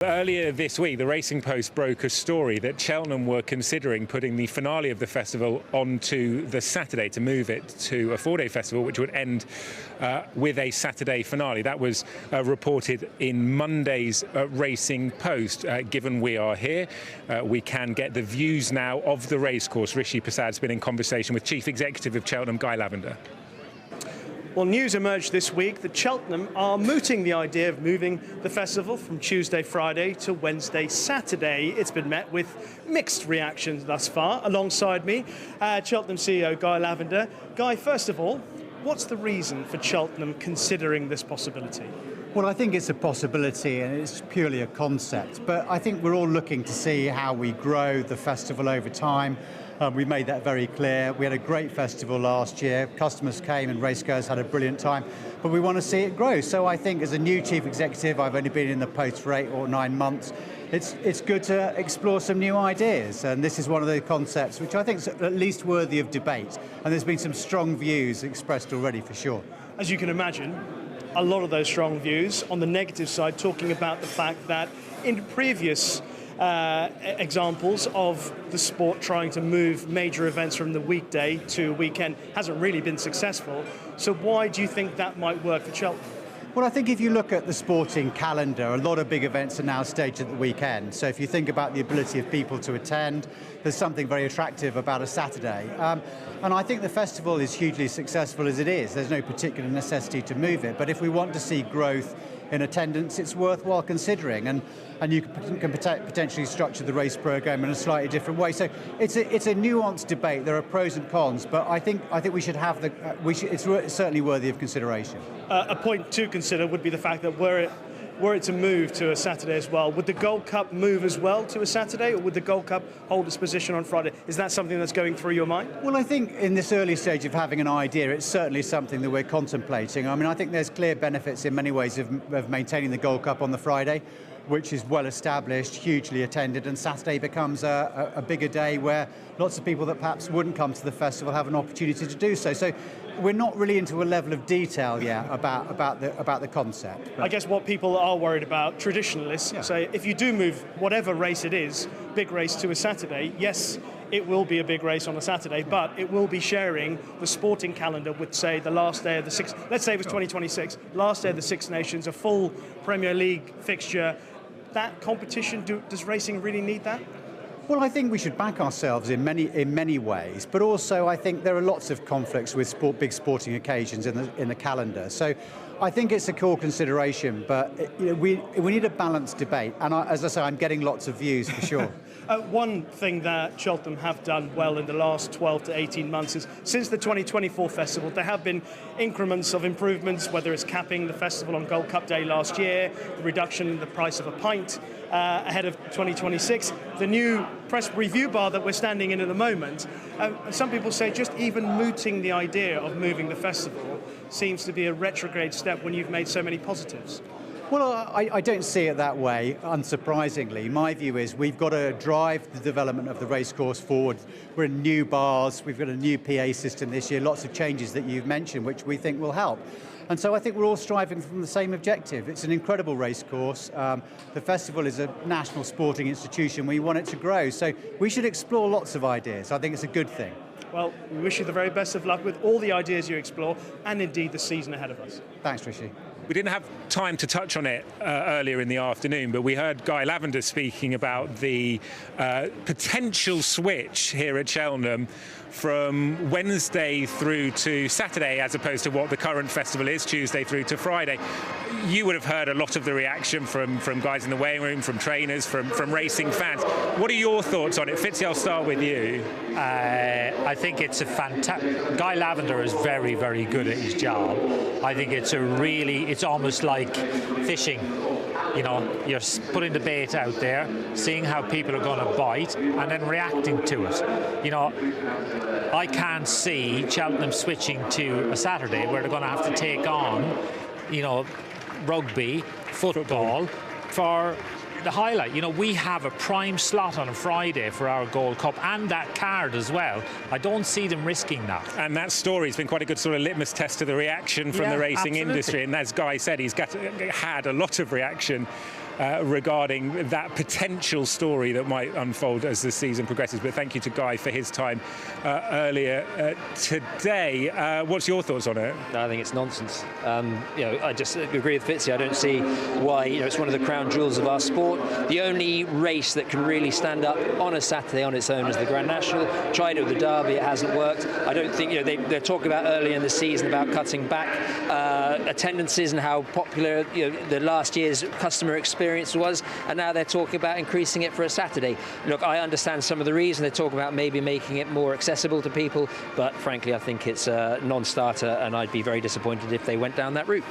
Earlier this week, the Racing Post broke a story that Cheltenham were considering putting the finale of the festival onto the Saturday to move it to a four-day festival, which would end with a Saturday finale. That was reported in Monday's Racing Post. Given we are here, we can get the views now of the racecourse. Rishi Prasad's been in conversation with Chief Executive of Cheltenham, Guy Lavender. Well, news emerged this week that Cheltenham are mooting the idea of moving the festival from Tuesday, Friday to Wednesday, Saturday. It's been met with mixed reactions thus far. Alongside me, Cheltenham CEO Guy Lavender. Guy, first of all, what's the reason for Cheltenham considering this possibility? Well, I think it's a possibility and it's purely a concept, but I think we're all looking to see how we grow the festival over time. We made that very clear. We had a great festival last year. Customers came and Racecourse had a brilliant time, but we want to see it grow. So I think as a new chief executive, I've only been in the post for 8 or 9 months, it's good to explore some new ideas. And this is one of the concepts which I think is at least worthy of debate. And there's been some strong views expressed already for sure. As you can imagine, a lot of those strong views on the negative side talking about the fact that in previous examples of the sport trying to move major events from the weekday to weekend hasn't really been successful. So why do you think that might work for Cheltenham? Well, I think if you look at the sporting calendar, a lot of big events are now staged at the weekend. So if you think about the ability of people to attend, there's something very attractive about a Saturday. And I think the festival is hugely successful as it is. There's no particular necessity to move it. But if we want to see growth in attendance, it's worthwhile considering. And you can potentially structure the race programme in a slightly different way. So it's a nuanced debate. There are pros and cons, but I think we should have it's certainly worthy of consideration. A point to consider would be the fact that were it to move to a Saturday as well, would the Gold Cup move as well to a Saturday, or would the Gold Cup hold its position on Friday? Is that something that's going through your mind? Well, I think in this early stage of having an idea, it's certainly something that we're contemplating. I mean, I think there's clear benefits in many ways of maintaining the Gold Cup on the Friday, which is well established, hugely attended, and Saturday becomes a bigger day where lots of people that perhaps wouldn't come to the festival have an opportunity to do so. So we're not really into a level of detail yet about the concept. I guess what people are worried about, traditionalists, say if you do move whatever race it is, big race to a Saturday, yes, it will be a big race on a Saturday, but it will be sharing the sporting calendar with, say, the last day of the Six, let's say it was 2026, last day of the Six Nations, a full Premier League fixture. That competition, does racing really need that? Well, I think we should back ourselves in many ways, but also I think there are lots of conflicts with big sporting occasions in the calendar. So I think it's a core consideration, but we need a balanced debate. And as I say, I'm getting lots of views for sure. One thing that Cheltenham have done well in the last 12 to 18 months is since the 2024 festival, there have been increments of improvements, whether it's capping the festival on Gold Cup Day last year, the reduction in the price of a pint ahead of 2026, the new press review bar that we're standing in at the moment. Some people say just even mooting the idea of moving the festival seems to be a retrograde step when you've made so many positives. Well, I don't see it that way, unsurprisingly. My view is we've got to drive the development of the racecourse forward. We're in new bars, we've got a new PA system this year, lots of changes that you've mentioned, which we think will help. And so I think we're all striving from the same objective. It's an incredible racecourse. The festival is a national sporting institution. We want it to grow. So we should explore lots of ideas. I think it's a good thing. Well, we wish you the very best of luck with all the ideas you explore and indeed the season ahead of us. Thanks, Rishi. We didn't have time to touch on it earlier in the afternoon, but we heard Guy Lavender speaking about the potential switch here at Cheltenham from Wednesday through to Saturday, as opposed to what the current festival is, Tuesday through to Friday. You would have heard a lot of the reaction from guys in the weighing room, from trainers, from racing fans. What are your thoughts on it? Fitzy, I'll start with you. I think it's a fantastic... Guy Lavender is very, very good at his job. I think it's it's almost like fishing. You know, you're putting the bait out there, seeing how people are going to bite, and then reacting to it. You know, I can't see Cheltenham switching to a Saturday where they're going to have to take on, you know, rugby, football for the highlight. You know, we have a prime slot on a Friday for our Gold Cup and that card as well. I don't see them risking that. And that story's been quite a good sort of litmus test to the reaction from the racing industry. And as Guy said, he's had a lot of reaction regarding that potential story that might unfold as the season progresses. But thank you to Guy for his time earlier today. What's your thoughts on it? I think it's nonsense. I just agree with Fitzy. I don't see why. It's one of the crown jewels of our sport. The only race that can really stand up on a Saturday on its own is the Grand National. Tried it with the Derby, it hasn't worked. I don't think they're talking about earlier in the season about cutting back attendances and how popular the last year's customer experience was, and now they're talking about increasing it for a Saturday. Look, I understand some of the reason. They talk about maybe making it more accessible to people, but frankly I think it's a non-starter, and I'd be very disappointed if they went down that route.